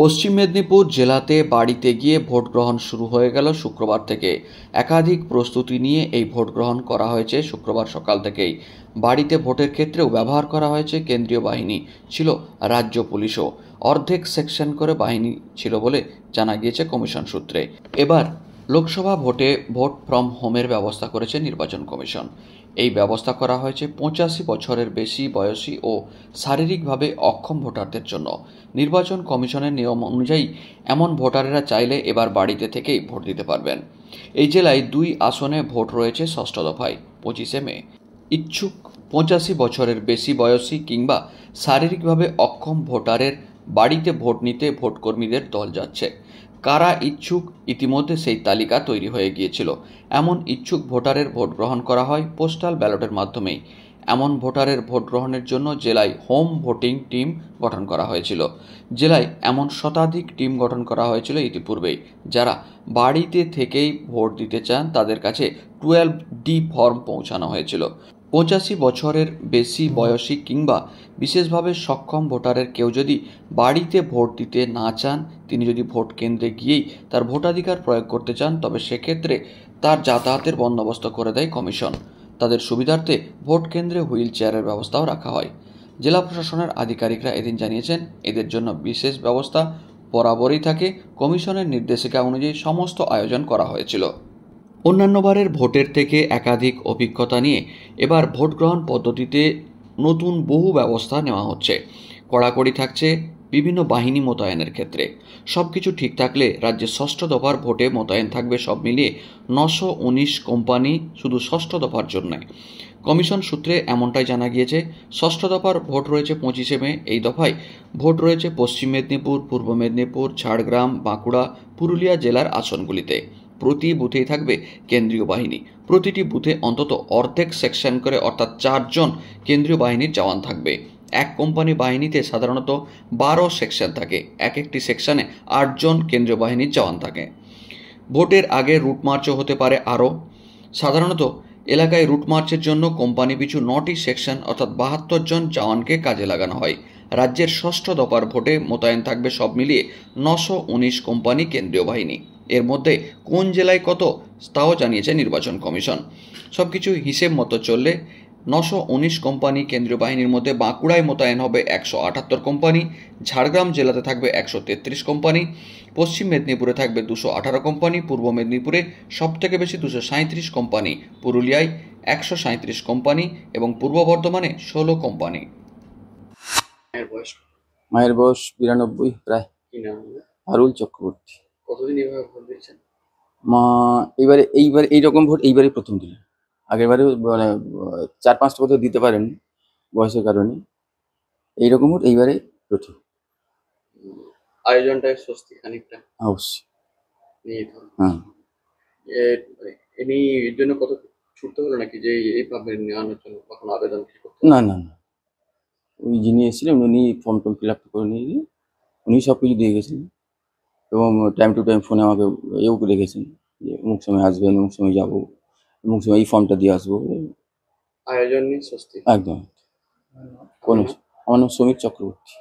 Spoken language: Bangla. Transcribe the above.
পশ্চিম মেদিনীপুর জেলাতে বাড়িতে গিয়ে ভোট গ্রহণ শুরু হয়ে গেল শুক্রবার থেকে। একাধিক প্রস্তুতি নিয়ে এই ভোট গ্রহণ করা হয়েছে। শুক্রবার সকাল থেকেই বাড়িতে ভোটের ক্ষেত্রেও ব্যবহার করা হয়েছে কেন্দ্রীয় বাহিনী, ছিল রাজ্য পুলিশও। অর্ধেক সেকশন করে বাহিনী ছিল বলে জানা গিয়েছে কমিশন সূত্রে। এবার লোকসভা ভোটে ভোট ফ্রম হোমের ব্যবস্থা করেছে নির্বাচন কমিশন। এই ব্যবস্থা করা হয়েছে 85 বছরের বেশি বয়সী ও শারীরিকভাবে অক্ষম ভোটারদের জন্য। নির্বাচন কমিশনের নিয়ম অনুযায়ী এমন ভোটারেরা চাইলে এবার বাড়িতে থেকেই ভোট দিতে পারবেন। এই জেলায় 2 আসনে ভোট রয়েছে ষষ্ঠ দফায় 25 মে। ইচ্ছুক 85 বছরের বেশি বয়সী কিংবা শারীরিকভাবে অক্ষম ভোটারের বাড়িতে ভোট নিতে ভোটকর্মীদের দল যাচ্ছে। কারা ইচ্ছুক, ইতিমধ্যে সেই তালিকা তৈরি হয়ে গিয়েছিল। এমন ইচ্ছুক ভোটারের ভোট গ্রহণ করা হয় পোস্টাল ব্যালটের মাধ্যমেই। এমন ভোটারের ভোট গ্রহণের জন্য জেলায় হোম ভোটিং টিম গঠন করা হয়েছিল। জেলায় এমন শতাধিক টিম গঠন করা হয়েছিল ইতিপূর্বেই। যারা বাড়িতে থেকেই ভোট দিতে চান তাদের কাছে 12D ফর্ম পৌঁছানো হয়েছিল। 85 বছরের বেশি বয়সী কিংবা বিশেষভাবে সক্ষম ভোটারের কেউ যদি বাড়িতে ভোট দিতে না চান, তিনি যদি ভোট কেন্দ্রে গিয়েই তার ভোটাধিকার প্রয়োগ করতে চান, তবে সেক্ষেত্রে তার যাতায়াতের বন্দোবস্ত করে দেয় কমিশন। তাদের সুবিধার্থে ভোট কেন্দ্রে হুইল চেয়ারের ব্যবস্থাও রাখা হয়। জেলা প্রশাসনের আধিকারিকরা এদিন জানিয়েছেন, এদের জন্য বিশেষ ব্যবস্থা বরাবরই থাকে। কমিশনের নির্দেশিকা অনুযায়ী সমস্ত আয়োজন করা হয়েছিল। অন্যান্যবারের ভোটের থেকে একাধিক অভিজ্ঞতা নিয়ে এবার ভোট গ্রহণ পদ্ধতিতে নতুন বহু ব্যবস্থা নেওয়া হচ্ছে। কড়াকড়ি থাকছে বিভিন্ন বাহিনী মোতায়েনের ক্ষেত্রে। সব কিছু ঠিক থাকলে রাজ্যে ষষ্ঠ দফার ভোটে মোতায়েন থাকবে সব মিলিয়ে 919 কোম্পানি, শুধু ষষ্ঠ দফার জন্য। কমিশন সূত্রে এমনটাই জানা গিয়েছে। ষষ্ঠ দফার ভোট রয়েছে 25 মে। এই দফায় ভোট রয়েছে পশ্চিম মেদিনীপুর, পূর্ব মেদিনীপুর, ঝাড়গ্রাম, বাঁকুড়া, পুরুলিয়া জেলার আসনগুলিতে। প্রতি বুথেই থাকবে কেন্দ্রীয় বাহিনী। প্রতিটি বুথে অন্তত অর্ধেক সেকশন করে, অর্থাৎ 4 জন কেন্দ্রীয় বাহিনীর জওয়ান থাকবে। এক কোম্পানি বাহিনীতে সাধারণত 12 সেকশন থাকে। এক একটি সেকশনে 8 জন কেন্দ্রীয় বাহিনীর জওয়ান থাকে। ভোটের আগে রুট মার্চও হতে পারে আরও। সাধারণত এলাকায় রুট মার্চের জন্য কোম্পানি পিছু 9টি সেকশন অর্থাৎ 72 জন জওয়ানকে কাজে লাগানো হয়। রাজ্যের ষষ্ঠ দফার ভোটে মোতায়েন থাকবে সব মিলিয়ে 919 কোম্পানি কেন্দ্রীয় বাহিনী। এর মধ্যে কোন জেলায় কত তাও জানিয়েছে নির্বাচন কমিশন। সবকিছু হিসেব মতো চললে 919 কোম্পানি কেন্দ্রীয় বাহিনীর মধ্যে বাঁকুড়ায় মোতায়েন হবে 178 কোম্পানি, ঝাড়গ্রাম জেলাতে থাকবে 133 কোম্পানি, পশ্চিম মেদিনীপুরে থাকবে 218 কোম্পানি, পূর্ব মেদিনীপুরে সবথেকে বেশি 237 কোম্পানি, পুরুলিয়ায় 137 কোম্পানি এবং পূর্ব বর্ধমানে 16 কোম্পানি। মায়ের বয়স 92 প্রায়। কি নাম? হারুল চক্রবর্তী। কতদিন এভাবে ভোট দিয়েছেন? মা এইবারে এইরকম ভোট এইবারে প্রথম দিলেন। আগেরবারে মানে 4-5টা বছর দিতে পারেন বয়সের কারণে। এইরকম ভোট এইবারে প্রথম। আয়োজনটা স্বস্তি খানিকটা অবশ্যই। হ্যাঁ, এর জন্য কত ছুটতে হলো নাকি যে এইভাবে নেওয়ানোর জন্য কখন আবেদন কি করতে? না না না, ওই যিনি এসেছিলেন উনি ফর্ম টর্ম ফিল আপ করে নিয়ে গিয়ে উনি সব কিছু দিয়ে গেছেন এবং টাইম টু টাইম ফোনে আমাকে এও রেখেছেন যে অমুক সময় আসবেন, অমুক সময় যাবো, অমুক সময় এই ফর্মটা দিয়ে আসবো। আয়োজন নিয়ে স্বস্তি একদম। কোন আমার নাম সমীর চক্রবর্তী।